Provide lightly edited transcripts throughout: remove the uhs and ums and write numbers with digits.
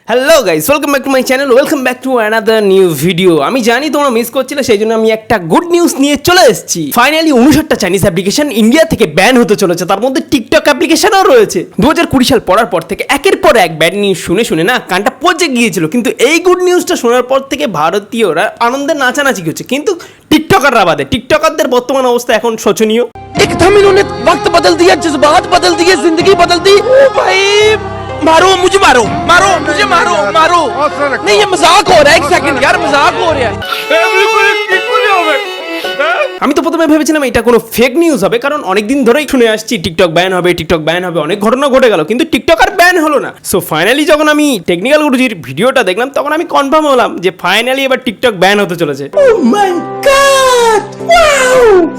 Hello guys, welcome back to my channel, welcome back to another new video. আমি জানি তোমরা miss করছিলে, সেই জন্য আমি একটা গুড নিউজ নিয়ে চলে এসেছি। ফাইনালি 59টা চাইনিজ অ্যাপ্লিকেশন ইন্ডিয়া থেকে ব্যান হতে চলেছে, তার মধ্যে টিকটক অ্যাপ্লিকেশনও রয়েছে। 2020 সাল পড়ার পর থেকে একের পর এক ব্যাড নিউজ শুনে শুনে না কানটা পচে গিয়েছিল, কিন্তু এই গুড নিউজটা শোনার পর থেকে ভারতীয়রা আনন্দে নাচানাচি করছে। কিন্তু টিকটকাররা বাদে, টিকটকারদের বর্তমান অবস্থা এখন শোচনীয়। एकदम इन्होंने वक्त बदल दिया, जज्बात बदल दिए, जिंदगी बदल दी। ओ भाई मारो मुझे, मारो मारो मुझे, मारो मारो। नहीं ये मजाक हो रहा है, एक सेकंड यार, मजाक हो रहा है। আমি তো প্রথমে ভেবেছিলাম এটা কোনো ফেক নিউজ হবে, কারণ অনেকদিন ধরেই শুনে আসছি টিকটক ব্যান হবে, টিকটক ব্যান হবে, অনেক ঘটনা ঘটে গেল, কিন্তু টিকটক আর ব্যান হলো না। সো ফাইনালি যখন আমি টেকনিক্যাল গুরুজির ভিডিওটা দেখলাম, তখন আমি কনফার্ম হলাম যে ফাইনালি এবার টিকটক ব্যান হতে চলেছে।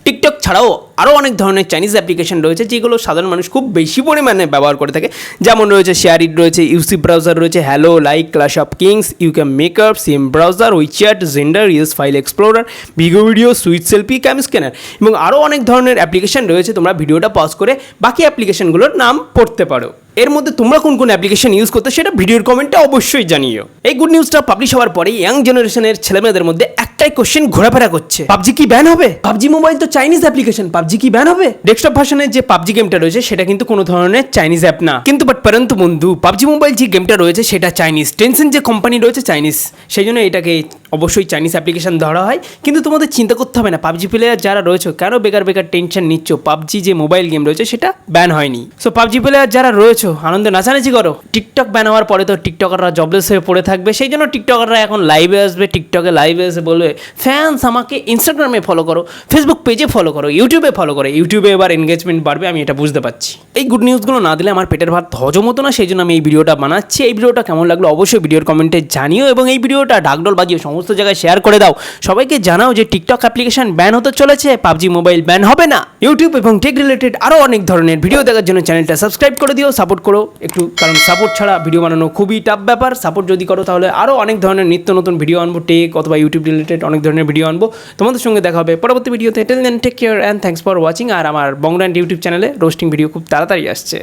টিকটক ছাড়াও আরও অনেক ধরনের চাইনিজ অ্যাপ্লিকেশন রয়েছে যেগুলো সাধারণ মানুষ খুব বেশি পরিমাণে ব্যবহার করে থাকে, যেমন রয়েছে শেয়ার ইট, রয়েছে ইউসি ব্রাউজার, রয়েছে Helo, like, clash of kings, YouCam makeup, CM browser, WeChat, Xender, ES file explorer, video, sweet selfie, cam scanner এবং আরও অনেক ধরনের অ্যাপ্লিকেশন রয়েছে। তোমরা ভিডিওটা পজ করে বাকি অ্যাপ্লিকেশনগুলোর নাম পড়তে পারো। এর মধ্যে তোমরা কোন কোন অ্যাপ্লিকেশন ইউজ করতে সেটা ভিডিওর কমেন্টে অবশ্যই জানিও। এই গুড নিউজটা পাবলিশ হওয়ার পরে ইয়াং জেনারেশনের ছেলেমেয়েদের মধ্যে একটাই কোশ্চেন ঘোরাফেরা করছে, পাবজি কি ব্যান হবে? পাবজি মোবাইল তো চাইনিজ অ্যাপ্লিকেশন, পাবজি কি ব্যান হবে? ডেস্কটপ ভার্সনের যে পাবজি গেমটা রয়েছে সেটা কিন্তু কোনো ধরনের চাইনিজ অ্যাপ না, কিন্তু পরন্তু বন্ধু, পাবজি মোবাইল যে গেমটা রয়েছে সেটা চাইনিজ। টেনসেন্ট যে কোম্পানি রয়েছে চাইনিজ, সেই জন্য এটাকে অবশ্যই চাইনিজ অ্যাপ্লিকেশন ধরা হয়। কিন্তু তোমাদের চিন্তা করতে হবে না, পাবজি প্লেয়ার যারা রয়েছে কেন বেকার টেনশন নিচ্ছ, পাবজি যে মোবাইল গেম রয়েছে সেটা ব্যান হয়নি। সো পাবজি প্লেয়ার যারা রয়েছে আনন্দে নাচানাচি করো। টিকটক ব্যান হওয়ার পরে তো টিকটকাররা জবলেস হয়ে পড়ে থাকবে, সেই জন্য টিকটকাররা এখন লাইভে আসবে, টিকটকে লাইভে এসে বলবে ফ্যান্স আমাকে ইনস্টাগ্রামে ফলো করো, ফেসবুক পেজে ফলো করো, ইউটিউবে ফলো করো। ইউটিউবে এবার এনগেজমেন্ট বাড়বে, আমি এটা বুঝতে পারছি। এই গুড নিউজগুলো না দিলে আমার পেটের ভাত হজম হতো না, সেই জন্য আমি এই ভিডিওটা বানাচ্ছি। এই ভিডিওটা কেমন লাগলো অবশ্যই ভিডিওর কমেন্টে জানিও, এবং এই ভিডিওটা ঢাকঢোল বাজিয়ে সমস্ত জায়গায় শেয়ার করে দাও। সবাইকে জানাও যে টিকটক অ্যাপ্লিকেশন ব্যান হতে চলেছে, পাবজি মোবাইল ব্যান হবে না। ইউটিউব এবং টেক রিলেটেড আরও অনেক ধরনের ভিডিও দেখার জন্য চ্যানেলটা সাবস্ক্রাইব করে দিও, সাপোর্ট করো একটু, কারণ সাপোর্ট ছাড়া ভিডিও বানানো খুবই টাফ ব্যাপার। সাপোর্ট যদি করো তাহলে আরও অনেক ধরনের নিত্য নতুন ভিডিও আনবো, টেক অথবা ইউটিউব রিলেটেড অনেক ধরনের ভিডিও আনবো। তোমাদের সঙ্গে দেখা হবে পরবর্তী ভিডিওতে। Till then take care and thanks for watching. আর আমার বংরান্ড ইউটিউব চ্যানেলে রোস্টিং ভিডিও খুব তাড়াতাড়ি আসছে।